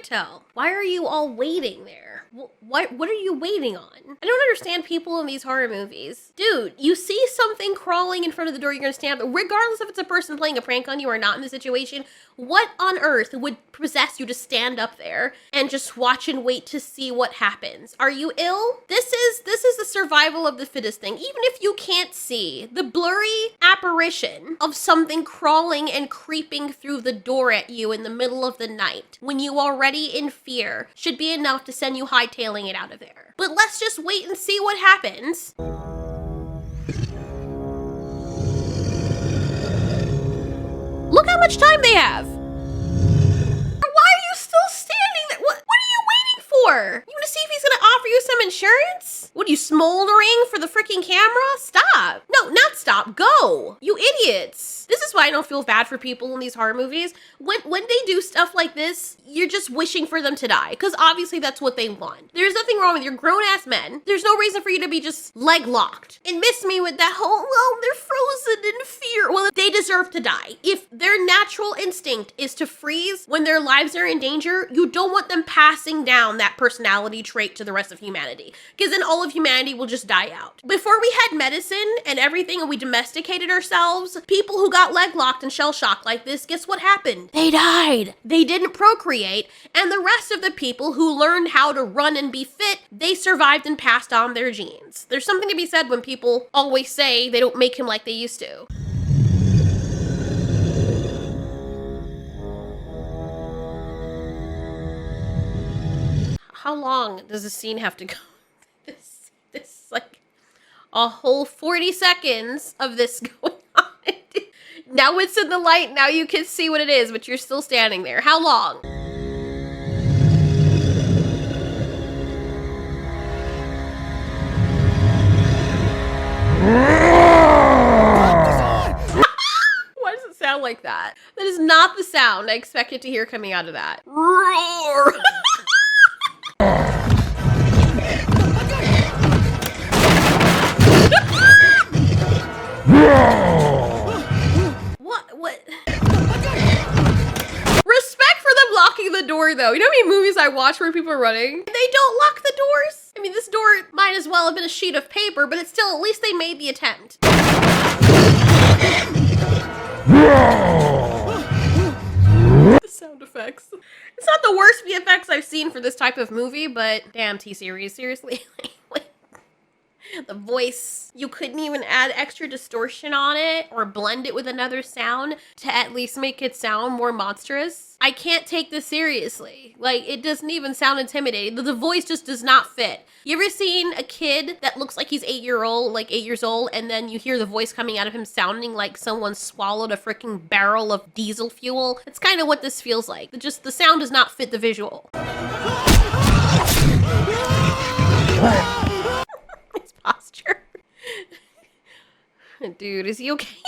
tell. Why are you all waiting there? What are you waiting on? I don't understand people in these horror movies. Dude, you see something crawling in front of the door, you're gonna stand up. Regardless if it's a person playing a prank on you or not in the situation, what on earth would possess you to stand up there and just watch and wait to see what happens? Are you ill? This is the survival of the fittest thing. Even if you can't see, the blurry apparition of something crawling and creeping through the door at you in the middle of the night when you are already in fear should be enough to send you hightailing it out of there. But let's just wait and see what happens. Look how much time they have. Why are you still standing there? What are you waiting for? You want to see if he's going to offer you some insurance? What are you, smoldering for the freaking camera? Stop. No, not stop. Go. You idiots. This is why I don't feel bad for people in these horror movies. When they do stuff like this, you're just wishing for them to die. Because obviously that's what they want. There's nothing wrong with your grown-ass men. There's no reason for you to be just leg-locked. And miss me with that whole, well, they're frozen in fear. Well, they deserve to die. If their natural instinct is to freeze when their lives are in danger, you don't want them passing down that personality trait to the rest of humanity. Because then all of humanity will just die out. Before we had medicine and everything and we domesticated ourselves, people who got leg-locked and shell-shocked like this, guess what happened? They died. They didn't procreate, and the rest of the people who learned how to run and be fit, they survived and passed on their genes. There's something to be said when people always say they don't make him like they used to. How long does the scene have to go? This like a whole 40 seconds of this going on. Now it's in the light, now you can see what it is, but you're still standing there. How long? Why does it sound like that? That is not the sound I expected to hear coming out of that. Roar! What? Respect for them locking the door, though. You know how many movies I watch where people are running? They don't lock the doors. I mean, this door might as well have been a sheet of paper, but it's still, at least they made the attempt. The sound effects. It's not the worst VFX I've seen for this type of movie, but damn, T-Series, seriously. The voice, you couldn't even add extra distortion on it or blend it with another sound to at least make it sound more monstrous. I can't take this seriously. Like, it doesn't even sound intimidating. The voice just does not fit. You ever seen a kid that looks like he's 8 years old, and then you hear the voice coming out of him sounding like someone swallowed a freaking barrel of diesel fuel? It's kind of what this feels like. The sound does not fit the visual. Posture. Dude, is he okay?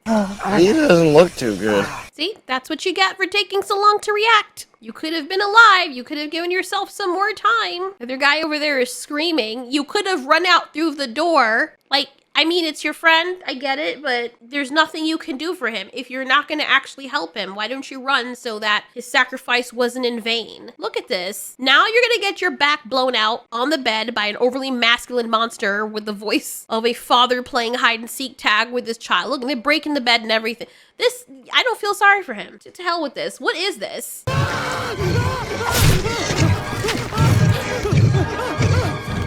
He doesn't look too good. See, that's what you get for taking so long to react. You could have been alive. You could have given yourself some more time. The other guy over there is screaming. You could have run out through the door. Like, I mean, it's your friend. I get it, but there's nothing you can do for him. If you're not going to actually help him, why don't you run so that his sacrifice wasn't in vain? Look at this. Now you're going to get your back blown out on the bed by an overly masculine monster with the voice of a father playing hide and seek tag with his child. Look, and they're breaking the bed and everything. This, I don't feel sorry for him. To hell with this. What is this?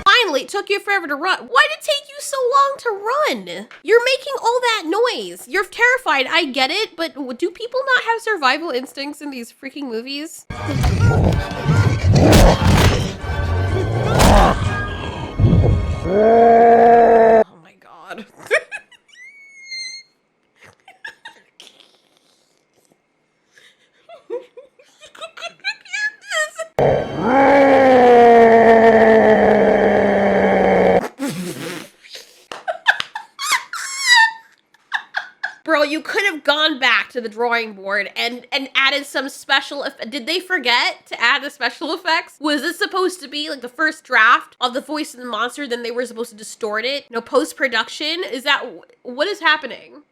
Finally, it took you forever to run. Why did it take you so long to run? You're making all that noise. You're terrified. I get it, but do people not have survival instincts in these freaking movies? Oh my god. Bro, you could have gone back to the drawing board and added some special did they forget to add the special effects? Was this supposed to be like the first draft of the voice of the monster, then they were supposed to distort it? You know, post-production? Is that what is happening?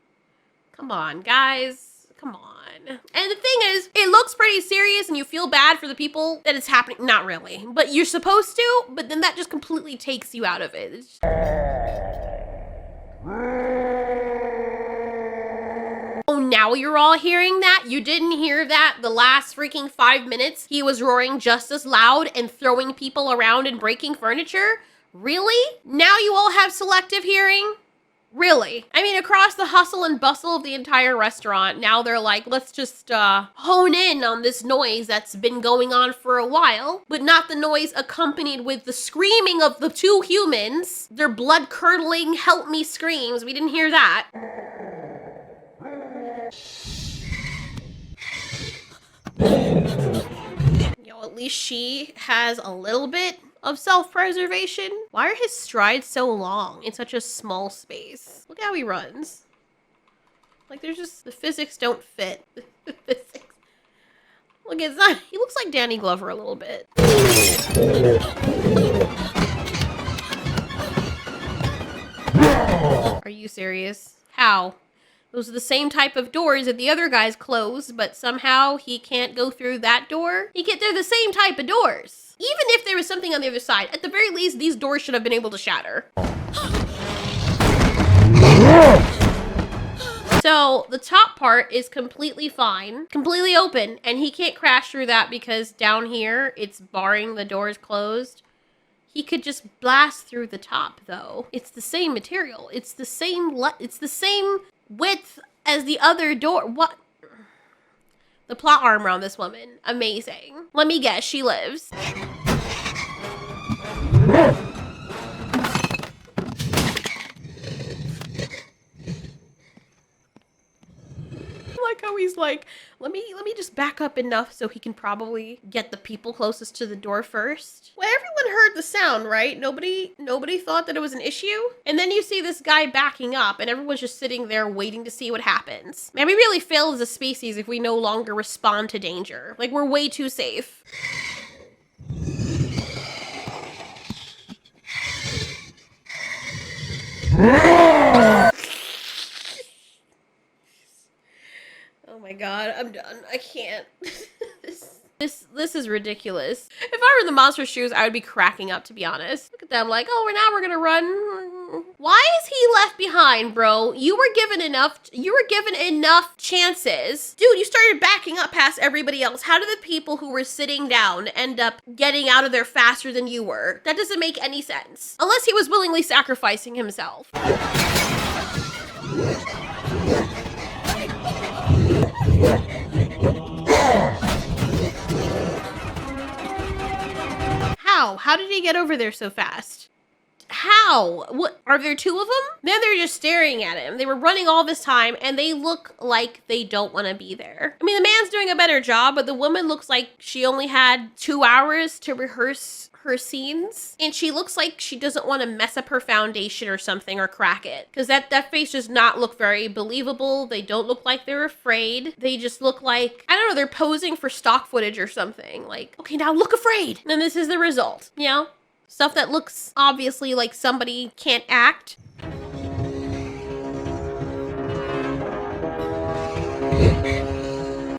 Come on, guys. Come on. And the thing is, it looks pretty serious and you feel bad for the people that it's happening. Not really, but you're supposed to, but then that just completely takes you out of it. It's just... Oh, now you're all hearing that? You didn't hear that the last freaking 5 minutes? He was roaring just as loud and throwing people around and breaking furniture? Really? Now you all have selective hearing? Really? I mean, across the hustle and bustle of the entire restaurant, now they're like, let's just hone in on this noise that's been going on for a while, but not the noise accompanied with the screaming of the two humans, their blood-curdling, help me screams. We didn't hear that. Yo, at least she has a little bit of self-preservation. Why are his strides so long in such a small space? Look how he runs. Like, there's just, the physics don't fit. The physics. Look, it's not, he looks like Danny Glover a little bit. Are you serious? How? Those are the same type of doors that the other guys closed, but somehow he can't go through that door? They're the same type of doors. Even if there was something on the other side, at the very least, these doors should have been able to shatter. So the top part is completely fine, completely open, and he can't crash through that because down here, it's barring the doors closed. He could just blast through the top, though. It's the same material. It's the same width as the other door. What? The plot armor on this woman, amazing. Let me guess, she lives. I like how he's like, let me just back up enough so he can probably get the people closest to the door first. Well, everyone heard the sound, right? Nobody thought that it was an issue. And then you see this guy backing up and everyone's just sitting there waiting to see what happens. Man, we really fail as a species if we no longer respond to danger. Like, we're way too safe. Oh my god, I'm done. I can't. This is ridiculous. If I were in the monster's shoes, I would be cracking up, to be honest. Look at them like, oh, now we're gonna run. Why is he left behind, bro? You were given enough chances. Dude, you started backing up past everybody else. How did the people who were sitting down end up getting out of there faster than you were? That doesn't make any sense. Unless he was willingly sacrificing himself. How? How did he get over there so fast? How? What? Are there two of them? Then they're just staring at him. They were running all this time and they look like they don't want to be there. I mean, the man's doing a better job, but the woman looks like she only had 2 hours to rehearse her scenes. And she looks like she doesn't want to mess up her foundation or something or crack it. Because that face does not look very believable. They don't look like they're afraid. They just look like, I don't know, they're posing for stock footage or something. Like, okay, now look afraid. And this is the result, you know? Stuff that looks obviously like somebody can't act.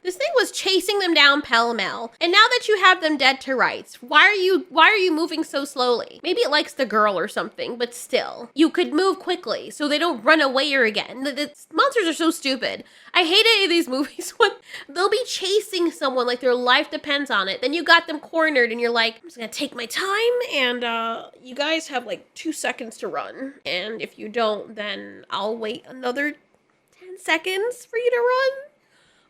This thing was chasing them down pell-mell. And now that you have them dead to rights, why are you moving so slowly? Maybe it likes the girl or something, but still. You could move quickly so they don't run away again. The monsters are so stupid. I hate any of these movies when they'll be chasing someone like their life depends on it. Then you got them cornered and you're like, I'm just gonna take my time and you guys have like 2 seconds to run. And if you don't, then I'll wait another 10 seconds for you to run.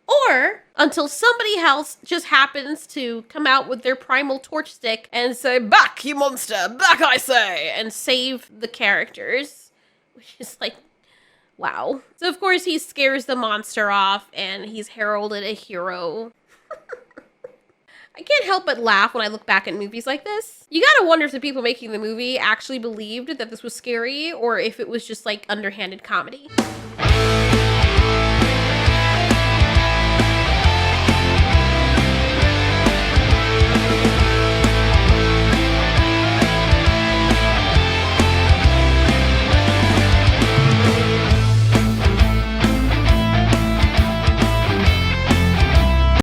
Or until somebody else just happens to come out with their primal torch stick and say, back, you monster, back, I say, and save the characters. Which is like, wow. So, of course, he scares the monster off, and he's heralded a hero. I can't help but laugh when I look back at movies like this. You gotta wonder if the people making the movie actually believed that this was scary, or if it was just, like, underhanded comedy.